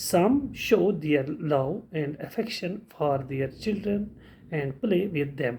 Some show their love and affection for their children and play with them.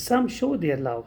some show their love,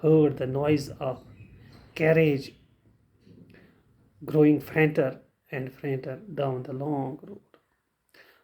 heard the noise of carriage growing fainter and fainter down the long road.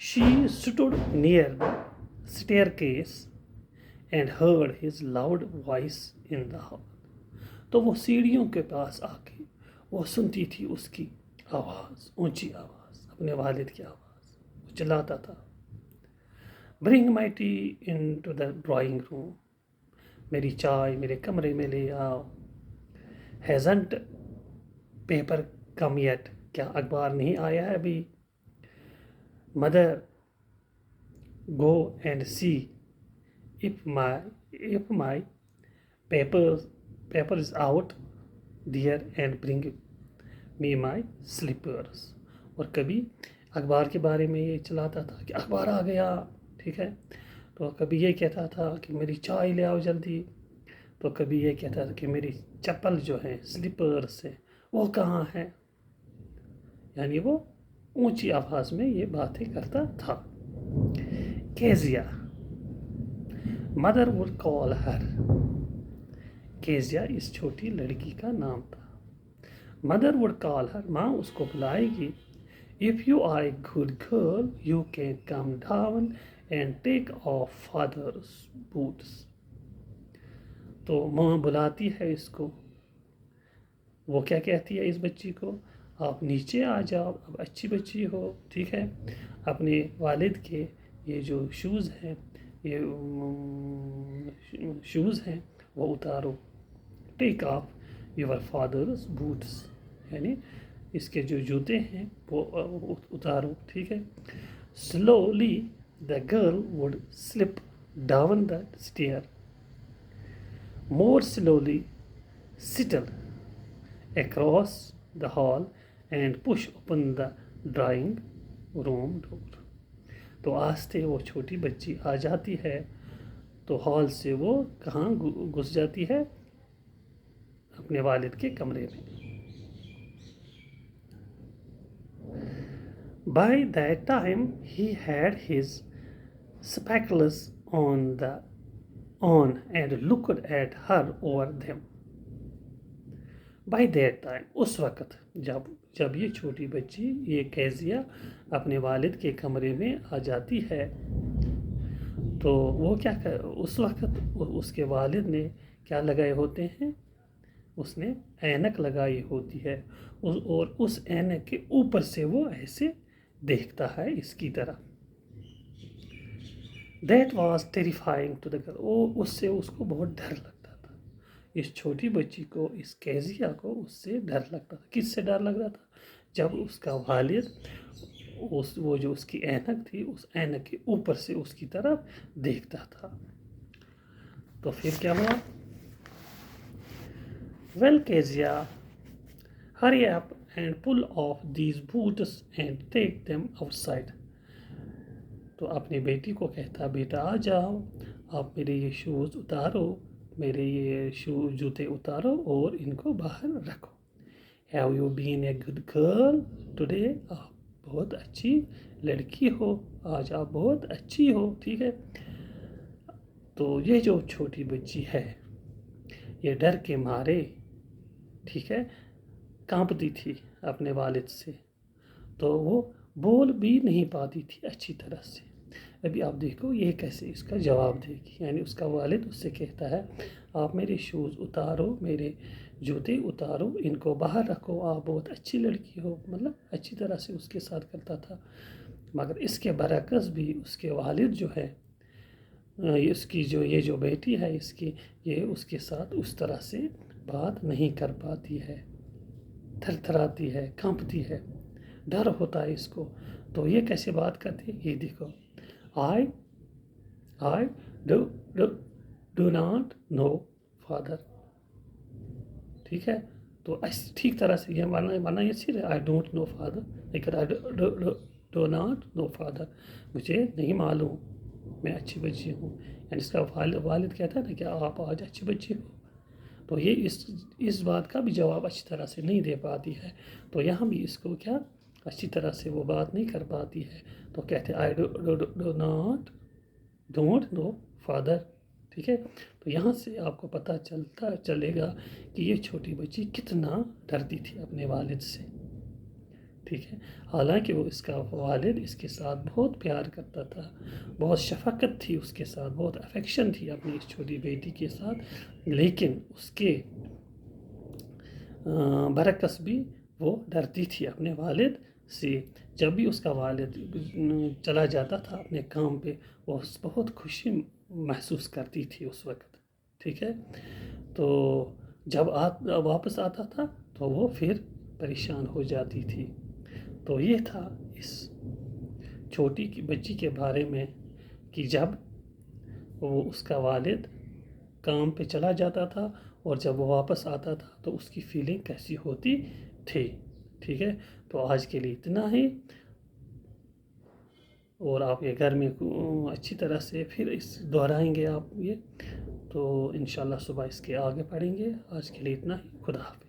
She stood near the staircase and heard his loud voice in the hall. تو وہ سیڑھیوں کے پاس آ کے وہ سنتی تھی اس کی آواز، اونچی آواز، اپنے والد کی آواز، وہ چلاتا تھا. Bring my tea in to the drawing room, میری چائے میرے کمرے میں لے آؤ. ہیزنٹ پیپر کم یٹ، کیا اخبار نہیں آیا ہے ابھی. Mother go and see if my paper is out there and bring me my slippers. اور کبھی اخبار کے بارے میں یہ چلاتا تھا کہ اخبار آ گیا، ٹھیک ہے. تو کبھی یہ کہتا تھا کہ میری چائے لے آؤ جلدی. تو کبھی یہ کہتا تھا کہ میری چپل جو ہے سلیپرس ہے وہ کہاں ہے. یعنی وہ اونچی آواز میں یہ باتیں کرتا تھا. کیزیا، مدر would call her. کیزیا اس چھوٹی لڑکی کا نام تھا. مدر would call her، ماں اس کو بلائے گی. if you are a good girl you can come down and take off father's boots. تو ماں بلاتی ہے اس کو. وہ کیا کہتی ہے اس بچی کو، آپ نیچے آ جاؤ، اب اچھی بچی ہو، ٹھیک ہے. اپنے والد کے یہ جو شوز ہیں، یہ شوز ہیں وہ اتارو. ٹیک آف یور فادرز بوٹس، یعنی اس کے جو جوتے ہیں وہ اتارو، ٹھیک ہے. Slowly the girl would slip down the stair. More slowly still across the hall and push open the drawing room door. تو آہستہ وہ چھوٹی بچی آ جاتی ہے تو ہال سے وہ کہاں گھس جاتی ہے، اپنے والد کے کمرے میں. By that time he had his spectacles on and looked at her over them. By that time، اس وقت جب یہ چھوٹی بچی یہ کیزیا اپنے والد کے کمرے میں آ جاتی ہے تو وہ کیا اس وقت اس کے والد نے کیا لگائے ہوتے ہیں، اس نے اینک لگائی ہوتی ہے اور اس اینک کے اوپر سے وہ ایسے دیکھتا ہے اس کی طرح. That was terrifying to the girl. اس سے اس کو بہت ڈر لگتا تھا. اس چھوٹی بچی کو، اس کیزیا کو اس سے ڈر لگتا تھا. کس سے ڈر لگ رہا تھا؟ جب اس کا والد وہ جو اس کی اینک تھی اس اینک کے اوپر سے اس کی طرف دیکھتا تھا. تو پھر کیا ہوا؟ Well, Kezia, hurry up and pull off these boots and take them outside. تو اپنی بیٹی کو کہتا، بیٹا آ جاؤ، آپ میرے یہ شوز اتارو، میرے یہ جوتے اتارو اور ان کو باہر رکھو. Have you been a good girl today? آپ بہت اچھی لڑکی ہو، آج آپ بہت اچھی ہو، ٹھیک ہے. تو یہ جو چھوٹی بچی ہے یہ ڈر کے مارے، ٹھیک ہے، کانپتی تھی اپنے والد سے. تو وہ بول بھی نہیں پاتی تھی اچھی طرح سے. ابھی آپ دیکھو یہ کیسے اس کا جواب دے گی. یعنی اس کا والد اس سے کہتا ہے آپ میرے شوز اتارو، میرے جوتے اتارو، ان کو باہر رکھو، آپ بہت اچھی لڑکی ہو. مطلب اچھی طرح سے اس کے ساتھ کرتا تھا. مگر اس کے برعکس بھی اس کے والد جو ہے، اس کی یہ جو بیٹی ہے اس کی، یہ اس کے ساتھ اس طرح سے بات نہیں کر پاتی ہے، تھر تھراتی ہے، کانپتی ہے، ڈر ہوتا ہے اس کو. تو یہ کیسے بات کرتی ہے یہ دیکھو. I do not know father. ٹھیک ہے. تو ٹھیک طرح سے یہ مانا یہ صرف I don't know father، لیکن I do not know father، مجھے نہیں معلوم، میں اچھی بچی ہوں. یعنی اس کا والد کہتا ہے نا کہ آپ آج اچھی بچی ہو. تو یہ اس بات کا بھی جواب اچھی طرح سے نہیں دے پاتی ہے. تو یہاں بھی اس کو کیا اچھی طرح سے وہ بات نہیں کر پاتی ہے. تو کہتے I don't know father، ٹھیک ہے. تو یہاں سے آپ کو پتہ چلے گا کہ یہ چھوٹی بچی کتنا ڈرتی تھی اپنے والد سے. ٹھیک ٹھیک ہے، حالانکہ وہ اس کا والد اس کے ساتھ بہت پیار کرتا تھا، بہت شفقت تھی اس کے ساتھ، بہت افیکشن تھی اپنی اس چھوٹی بیٹی کے ساتھ، لیکن اس کے برعکس بھی وہ ڈرتی تھی اپنے والد سے۔ جب بھی اس کا والد چلا جاتا تھا اپنے کام پہ، وہ بہت خوشی محسوس کرتی تھی اس وقت، ٹھیک ہے۔ تو جب واپس آتا تھا تو وہ پھر پریشان ہو جاتی تھی۔ تو یہ تھا اس چھوٹی کی بچی کے بارے میں کہ جب وہ اس کا والد کام پہ چلا جاتا تھا اور جب وہ واپس آتا تھا تو اس کی فیلنگ کیسی ہوتی تھی، ٹھیک ہے۔ تو آج کے لیے اتنا ہی، اور آپ یہ گھر میں اچھی طرح سے پھر اس دہرائیں گے آپ یہ، تو انشاءاللہ صبح اس کے آگے پڑھیں گے۔ آج کے لیے اتنا ہی، خدا حافظ۔